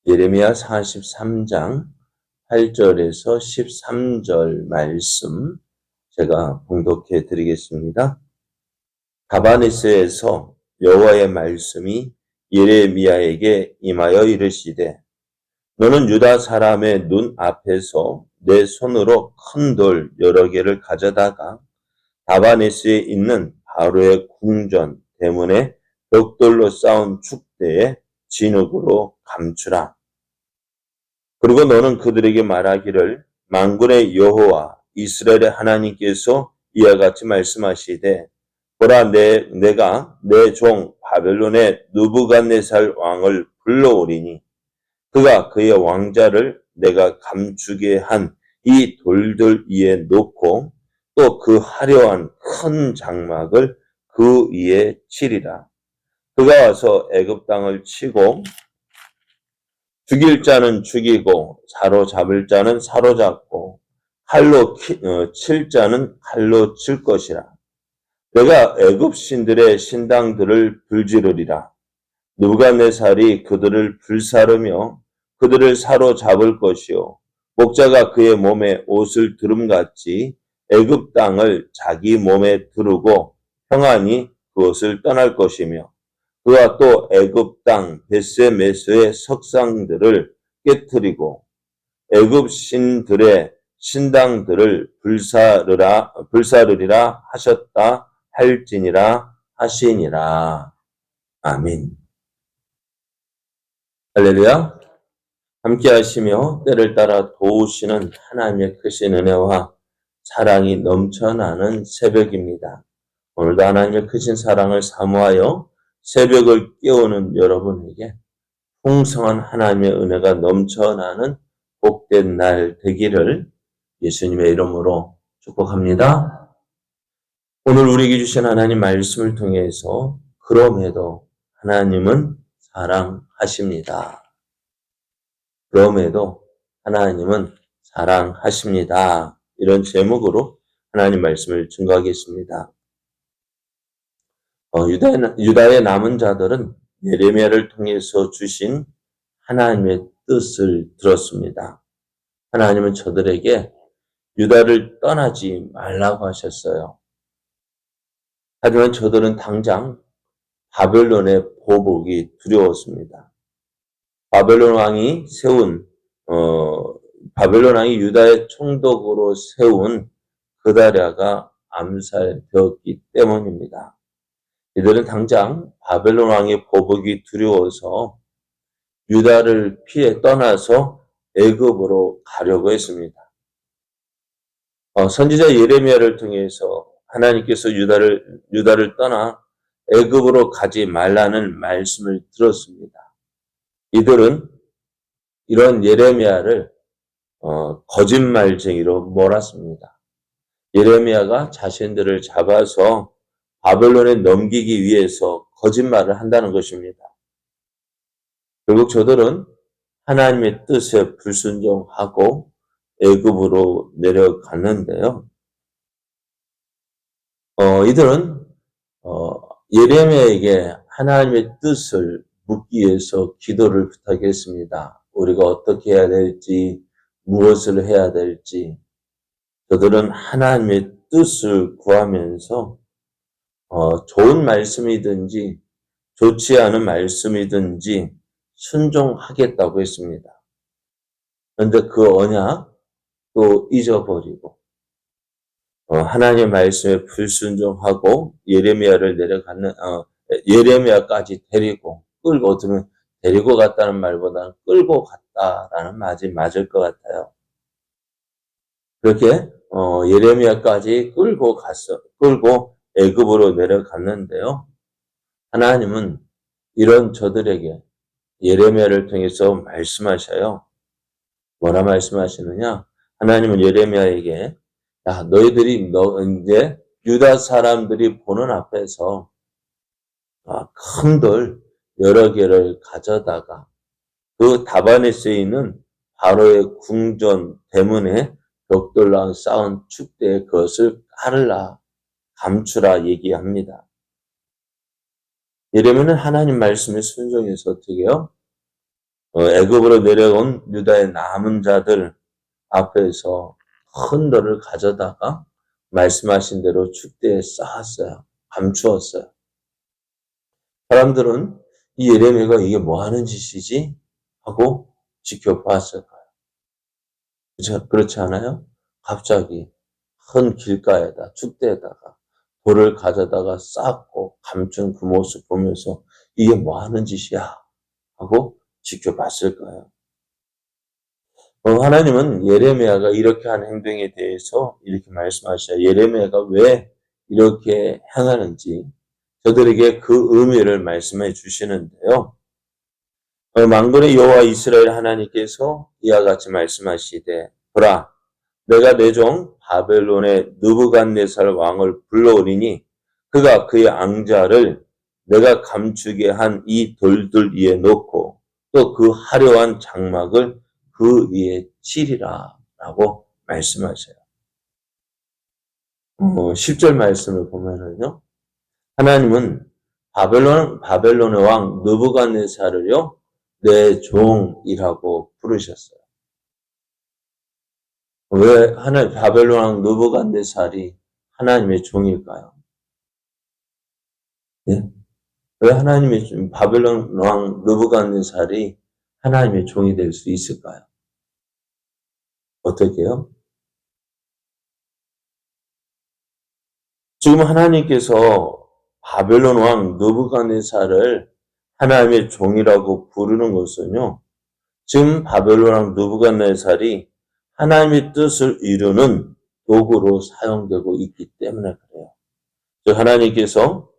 예레미야 43장 8절에서 13절 말씀 제가 봉독해 드리겠습니다. 다바네스에서 여호와의 말씀이 예레미야에게 임하여 이르시되 너는 유다 사람의 눈 앞에서 내 손으로 큰 돌 여러 개를 가져다가 다바네스에 있는 바로의 궁전 대문에 벽돌로 쌓은 축대에 진흙으로 감추라. 그리고 너는 그들에게 말하기를 만군의 여호와 이스라엘의 하나님께서 이와 같이 말씀하시되 보라 내가 내 종 바벨론의 느부갓네살 왕을 불러오리니 그가 그의 왕자를 내가 감추게 한 이 돌들 위에 놓고 또 그 화려한 큰 장막을 그 위에 치리라. 그가 와서 애굽 땅을 치고 죽일 자는 죽이고 사로잡을 자는 사로잡고 칼로 칠 자는 칼로 칠 것이라. 내가 애굽 신들의 신당들을 불지르리라. 느부갓네살이 그들을 불사르며 그들을 사로잡을 것이요 목자가 그의 몸에 옷을 두름같이 애굽 땅을 자기 몸에 두르고 평안히 그것을 떠날 것이며 그가 또 애굽 땅 벳세메스의 석상들을 깨뜨리고 애굽 신들의 신당들을 불사르리라 하셨다 할지니라 하시니라. 아멘. 할렐루야. 함께 하시며 때를 따라 도우시는 하나님의 크신 은혜와 사랑이 넘쳐나는 새벽입니다. 오늘도 하나님의 크신 사랑을 사모하여 새벽을 깨우는 여러분에게 풍성한 하나님의 은혜가 넘쳐나는 복된 날 되기를 예수님의 이름으로 축복합니다. 오늘 우리에게 주신 하나님 말씀을 통해서 그럼에도 하나님은 사랑하십니다. 그럼에도 하나님은 사랑하십니다. 이런 제목으로 하나님 말씀을 증거하겠습니다. 유다의 남은 자들은 예레미야를 통해서 주신 하나님의 뜻을 들었습니다. 하나님은 저들에게 유다를 떠나지 말라고 하셨어요. 하지만 저들은 당장 바벨론의 보복이 두려웠습니다. 바벨론 왕이 유다의 총독으로 세운 그다랴가 암살되었기 때문입니다. 이들은 당장 바벨론 왕의 보복이 두려워서 유다를 피해 떠나서 애굽으로 가려고 했습니다. 선지자 예레미야를 통해서 하나님께서 유다를 떠나 애굽으로 가지 말라는 말씀을 들었습니다. 이들은 이런 예레미야를 거짓말쟁이로 몰았습니다. 예레미야가 자신들을 잡아서 바벨론에 넘기기 위해서 거짓말을 한다는 것입니다. 결국 저들은 하나님의 뜻에 불순종하고 애굽으로 내려갔는데요. 이들은 예레미야에게 하나님의 뜻을 묻기 위해서 기도를 부탁했습니다. 우리가 어떻게 해야 될지, 무엇을 해야 될지. 저들은 하나님의 뜻을 구하면서 좋은 말씀이든지 좋지 않은 말씀이든지 순종하겠다고 했습니다. 그런데 그 언약도 잊어버리고 하나님의 말씀에 불순종하고 예레미야까지 데리고 갔다는 말보다는 끌고 갔다라는 말이 맞을 것 같아요. 그렇게 예레미야까지 끌고 애굽으로 내려갔는데요. 하나님은 이런 저들에게 예레미야를 통해서 말씀하셔요. 뭐라 말씀하시느냐? 하나님은 예레미야에게 이제 유다 사람들이 보는 앞에서 큰 돌 여러 개를 가져다가 그 다바네스에 있는 바로의 궁전 대문에 벽돌로 쌓은 축대에 그것을 깔으라, 감추라 얘기합니다. 예레미야는 하나님 말씀에 순종해서 어떻게 해요? 애굽으로 내려온 유다의 남은 자들 앞에서 큰 돌을 가져다가 말씀하신 대로 축대에 쌓았어요. 감추었어요. 사람들은 이 예레미야가 이게 뭐 하는 짓이지? 하고 지켜봤을 거예요. 그렇지 않아요? 갑자기 큰 길가에다 축대에다가 돌을 가져다가 쌓고 감춘 그 모습 보면서 이게 뭐 하는 짓이야? 하고 지켜봤을 거예요. 하나님은 예레미야가 이렇게 한 행동에 대해서 이렇게 말씀하셔요. 예레미야가 왜 이렇게 행하는지 저들에게 그 의미를 말씀해 주시는데요. 만군의 여호와 이스라엘 하나님께서 이와 같이 말씀하시되 보라 내가 내 종 바벨론의 느부갓네살 왕을 불러오리니 그가 그의 앙자를 내가 감추게 한 이 돌들 위에 놓고 또 그 화려한 장막을 그 위에 치리라 라고 말씀하셔요. 10절 말씀을 보면은요. 하나님은 바벨론의 왕 느부갓네살을요. 내 종이라고 부르셨어요. 왜 바벨론 왕 느부갓네살이 하나님의 종일까요? 예? 왜 바벨론 왕 느부갓네살이 하나님의 종이 될 수 있을까요? 어떻게요? 지금 하나님께서 바벨론 왕 느부갓네살을 하나님의 종이라고 부르는 것은요. 지금 바벨론 왕 느부갓네살이 하나님의 뜻을 이루는 도구로 사용되고 있기 때문에 그래요. 즉 하나님께서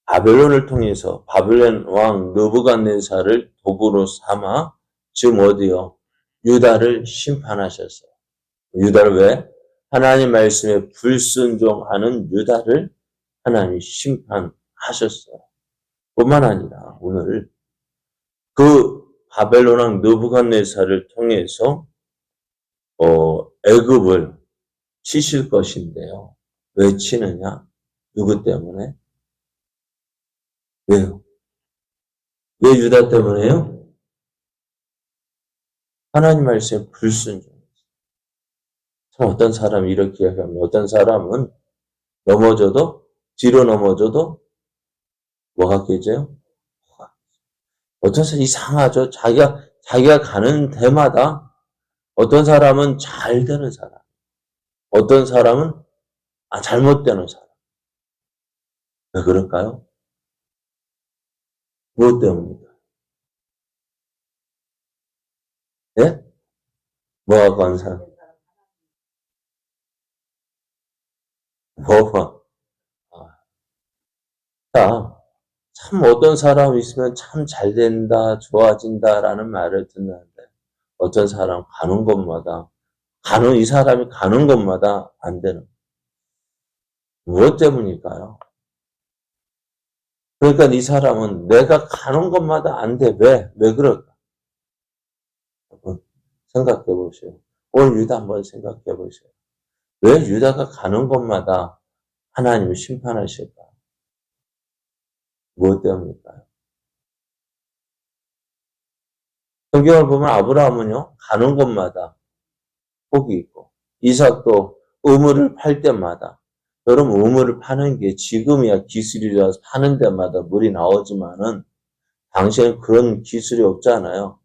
바벨론을 통해서 바벨론 왕 느부갓네살을 도구로 삼아 지금 어디요? 유다를 심판하셨어요. 유다를 왜? 하나님 말씀에 불순종하는 유다를 하나님이 심판하셨어요. 뿐만 아니라 오늘 그 바벨론 왕 느부갓네살을 통해서 애굽을 치실 것인데요. 왜 치느냐? 누구 때문에? 왜요? 왜 유다 때문에요? 하나님 말씀에 불순종. 참 어떤 사람이 이렇게 얘기하면 어떤 사람은 넘어져도 뒤로 넘어져도 뭐가 깨져요? 어떤 사람 이상하죠. 자기가 가는 데마다 어떤 사람은 잘 되는 사람, 어떤 사람은 잘못되는 사람. 왜 그럴까요? 무엇 때문입니까? 예? 뭐하고 한 사람? 뭐. 자, 참 어떤 사람 있으면 참 잘 된다, 좋아진다라는 말을 듣는데 어떤 사람 가는 곳마다 이 사람이 가는 곳마다 안 되는. 무엇 때문일까요? 그러니까 이 사람은 내가 가는 곳마다 안 돼. 왜 그럴까? 생각해 보세요. 오늘 유다 한번 생각해 보세요. 왜 유다가 가는 곳마다 하나님을 심판하실까? 무엇 때문일까요? 성경을 보면 아브라함은요, 가는 곳마다 복이 있고, 이삭도 우물을 팔 때마다, 여러분 우물을 파는 게 지금이야 기술이라서 파는 데마다 물이 나오지만은, 당시에는 그런 기술이 없잖아요.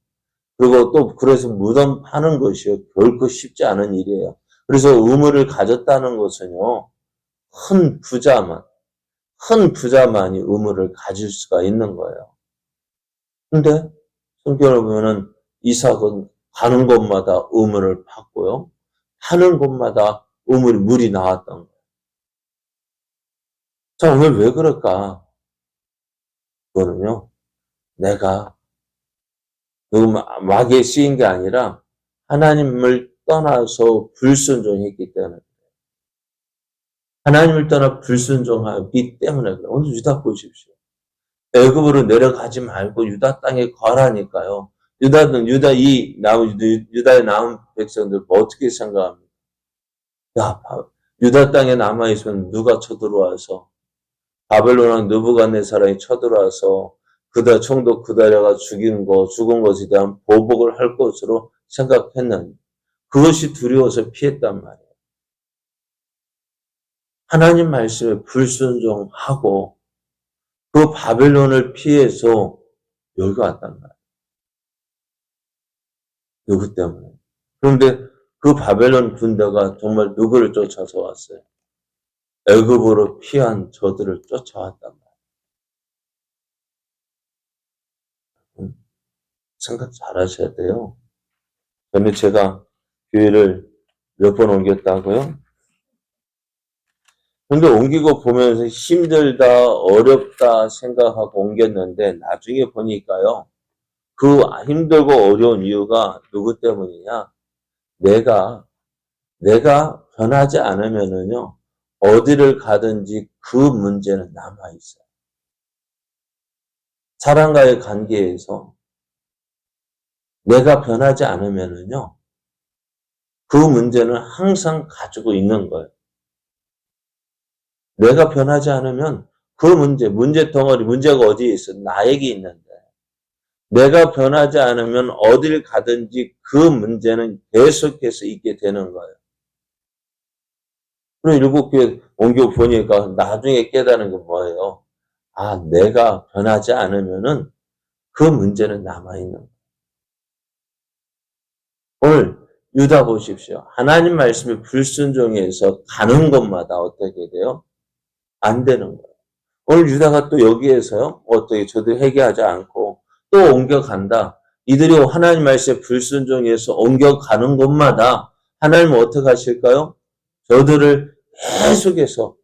그리고 또 그래서 무덤 파는 것이요, 결코 쉽지 않은 일이에요. 그래서 우물을 가졌다는 것은요, 큰 부자만이 우물을 가질 수가 있는 거예요. 근데 성경을 보면은 이삭은 가는 곳마다 우물을 팠고요. 하는 곳마다 물이 나왔던 거예요. 자, 오늘 왜 그럴까? 그거는요, 내가 누구 마귀에 쓰인 게 아니라 하나님을 떠나서 불순종했기 때문에. 하나님을 떠나 불순종하기 때문에 그래요. 오늘 유다 보십시오. 애굽으로 내려가지 말고 유다 땅에 거하라니까요. 유다의 남은 백성들 뭐 어떻게 생각합니까? 야, 유다 땅에 남아있으면 누가 쳐들어와서 바벨론 왕 느부갓네살이 쳐들어와서 그다 총독 그다려가 죽은 것에 대한 보복을 할 것으로 생각했는데 그것이 두려워서 피했단 말이에요. 하나님 말씀에 불순종하고 그 바벨론을 피해서 여기 왔단 말이에요. 누구 때문에? 그런데 그 바벨론 군대가 정말 누구를 쫓아서 왔어요? 애굽으로 피한 저들을 쫓아왔단 말이에요. 생각 잘 하셔야 돼요. 그런데 제가 교회를 몇 번 옮겼다고요? 근데 옮기고 보면서 힘들다, 어렵다 생각하고 옮겼는데 나중에 보니까요. 그 힘들고 어려운 이유가 누구 때문이냐? 내가 변하지 않으면은요. 어디를 가든지 그 문제는 남아있어요. 사람과의 관계에서 내가 변하지 않으면은요. 그 문제는 항상 가지고 있는 거예요. 내가 변하지 않으면 그 문제 덩어리, 문제가 어디에 있어? 나에게 있는데. 내가 변하지 않으면 어딜 가든지 그 문제는 계속해서 있게 되는 거예요. 그리고 7교회 옮겨 보니까 나중에 깨달은 게 뭐예요? 아, 내가 변하지 않으면은 그 문제는 남아있는 거예요. 오늘 유다 보십시오. 하나님 말씀에 불순종해서 가는 것마다 어떻게 돼요? 안 되는 거예요. 오늘 유다가 또 여기에서요, 어떻게 저들 회개하지 않고 또 옮겨간다. 이들이 하나님 말씀에 불순종해서 옮겨가는 곳마다 하나님은 어떻게 하실까요? 저들을 계속해서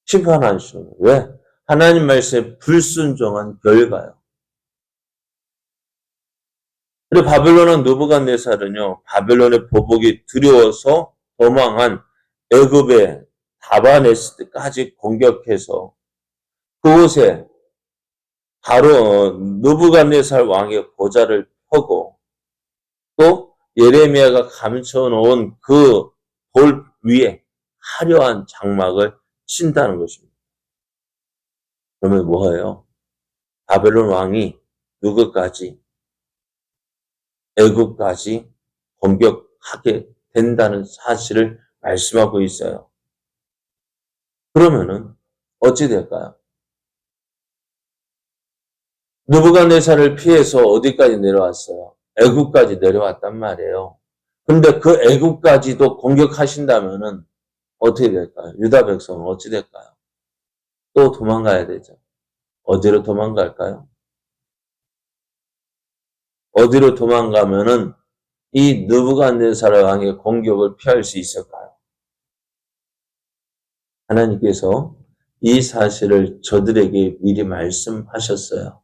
심판하시는 거예요. 왜? 하나님 말씀에 불순종한 결과요. 그리고 바벨론은 느부갓네살은요, 바벨론의 보복이 두려워서 도망한 애굽의 다바네스까지 공격해서 그곳에 바로 느부갓네살 왕의 보좌를 펴고 또 예레미야가 감춰놓은 그 돌 위에 화려한 장막을 친다는 것입니다. 그러면 뭐예요? 바벨론 왕이 누구까지? 애굽까지 공격하게 된다는 사실을 말씀하고 있어요. 그러면은 어찌 될까요? 느부갓네살을 피해서 어디까지 내려왔어요? 애굽까지 내려왔단 말이에요. 근데 그 애굽까지도 공격하신다면은 어떻게 될까요? 유다 백성은 어찌 될까요? 또 도망가야 되죠. 어디로 도망갈까요? 어디로 도망가면은 이 느부갓네살 왕의 공격을 피할 수 있을까요? 하나님께서 이 사실을 저들에게 미리 말씀하셨어요.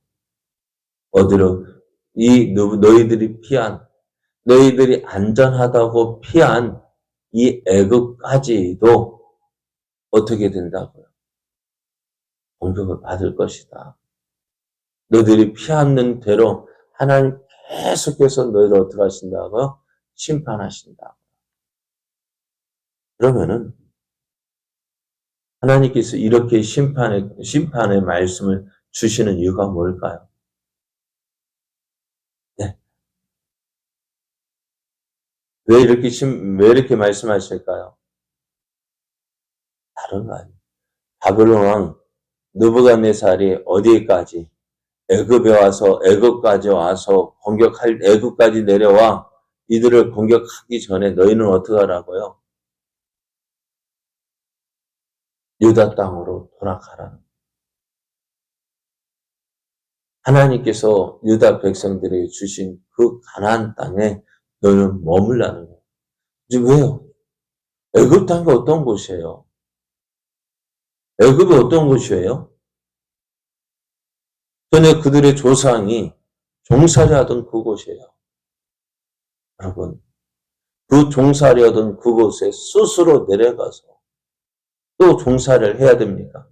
어디로? 너희들이 안전하다고 피한 이 애굽까지도 어떻게 된다고요? 공격을 받을 것이다. 너희들이 피하는 대로 하나님 계속해서 너희를 어떻게 하신다고요? 심판하신다. 그러면은 하나님께서 이렇게 심판의 말씀을 주시는 이유가 뭘까요? 네. 왜 이렇게 말씀하실까요? 다른 거 아니에요. 바벨론 왕 느부갓네살이 어디까지? 애굽까지 와서 애굽까지 내려와 이들을 공격하기 전에 너희는 어떻게 하라고요? 유다 땅으로 돌아가라는. 하나님께서 유다 백성들에게 주신 그 가나안 땅에 너희는 머물라는 거예요. 이제 왜요? 애굽 땅이 어떤 곳이에요? 애굽이 어떤 곳이에요? 전에 그들의 조상이 종살이 하던 그곳이에요. 여러분, 그 종살이 하던 그곳에 스스로 내려가서 또 종살이를 해야 됩니까?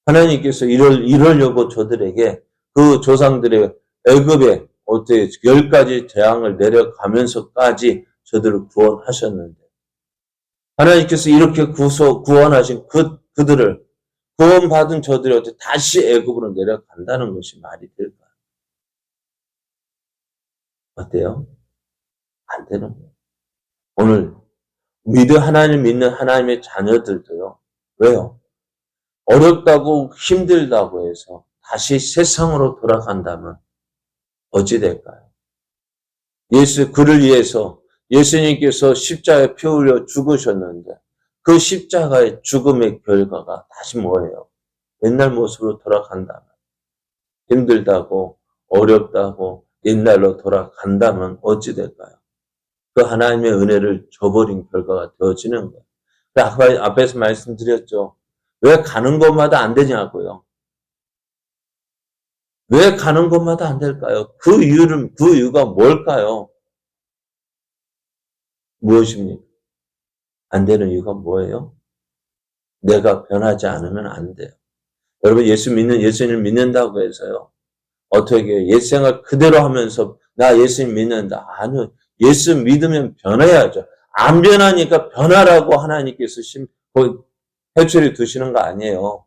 하나님께서 이러려고 저들에게 그 조상들의 애굽에 어떻게 10가지 재앙을 내려가면서까지 저들을 구원하셨는데 하나님께서 이렇게 구원하신 그들을 구원받은 저들이 어떻게 다시 애굽으로 내려간다는 것이 말이 될까요? 어때요? 안 되는 거예요. 오늘 하나님 믿는 하나님의 자녀들도요. 왜요? 어렵다고 힘들다고 해서 다시 세상으로 돌아간다면 어찌 될까요? 그를 위해서 예수님께서 십자가에 피 흘려 죽으셨는데 그 십자가의 죽음의 결과가 다시 뭐예요? 옛날 모습으로 돌아간다면, 힘들다고 어렵다고 옛날로 돌아간다면 어찌 될까요? 그 하나님의 은혜를 저버린 결과가 되어지는 거예요. 앞에서 말씀드렸죠. 왜 가는 곳마다 안 되냐고요. 왜 가는 곳마다 안 될까요? 그 이유가 뭘까요? 무엇입니까? 안 되는 이유가 뭐예요? 내가 변하지 않으면 안 돼요. 여러분, 예수님 믿는다고 해서요. 어떻게 옛생활 그대로 하면서 나 예수님 믿는다. 아니요. 예수 믿으면 변해야죠. 안 변하니까 변하라고 하나님께서 해초리 두시는 거 아니에요.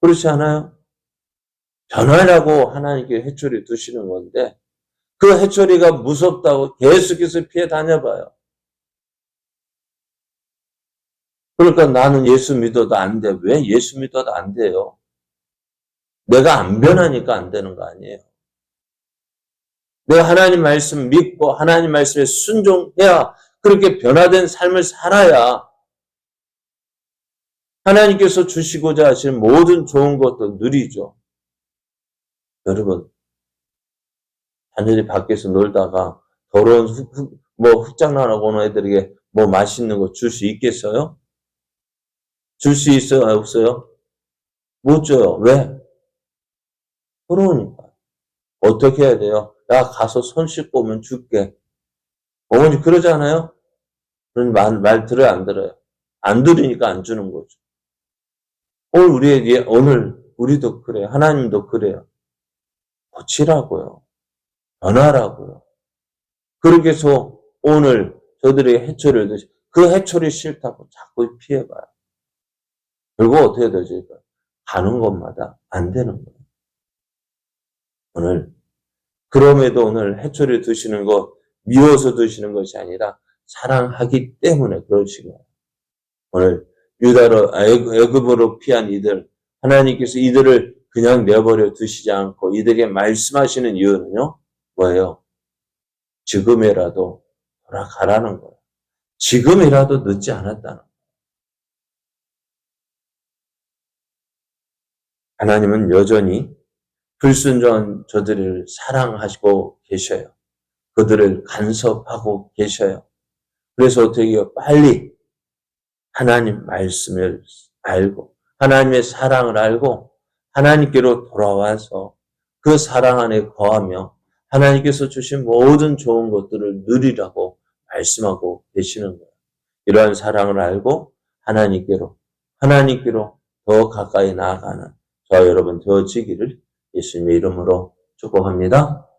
그렇지 않아요? 변하라고 하나님께 해초리 두시는 건데 그 해초리가 무섭다고 계속해서 피해 다녀봐요. 그러니까 나는 예수 믿어도 안 돼. 왜 예수 믿어도 안 돼요? 내가 안 변하니까 안 되는 거 아니에요. 내가 하나님 말씀 믿고 하나님 말씀에 순종해야 그렇게 변화된 삶을 살아야 하나님께서 주시고자 하시는 모든 좋은 것도 누리죠. 여러분, 자녀들이 밖에서 놀다가 더러운 흙장난하고 오는 애들에게 뭐 맛있는 거 줄 수 있겠어요? 줄 수 있어요? 없어요? 못 줘요. 왜? 그러니까. 어떻게 해야 돼요? 야, 가서 손 씻고 오면 줄게. 어머니 그러잖아요? 그런 말 들어요, 안 들어요? 안 들으니까 안 주는 거죠. 오늘 우리도 그래요. 하나님도 그래요. 고치라고요. 변하라고요. 그렇게 해서 오늘 저들의 해초리를 그 해초리 싫다고 자꾸 피해봐요. 결국 어떻게 되죠? 가는 곳마다 안 되는 거예요. 그럼에도 오늘 해초리 드시는 거 미워서 드시는 것이 아니라 사랑하기 때문에 그러시는 거예요. 오늘 애굽으로 피한 이들, 하나님께서 이들을 그냥 내버려 두시지 않고 이들에게 말씀하시는 이유는요, 뭐예요? 지금이라도 돌아가라는 거예요. 지금이라도 늦지 않았다는 거예요. 하나님은 여전히 불순종한 저들을 사랑하시고 계셔요. 그들을 간섭하고 계셔요. 그래서 어떻게 해요? 빨리 하나님 말씀을 알고 하나님의 사랑을 알고 하나님께로 돌아와서 그 사랑 안에 거하며 하나님께서 주신 모든 좋은 것들을 누리라고 말씀하고 계시는 거예요. 이러한 사랑을 알고 하나님께로 더 가까이 나아가는 저와 여러분 되어지기를 예수님의 이름으로 축복합니다.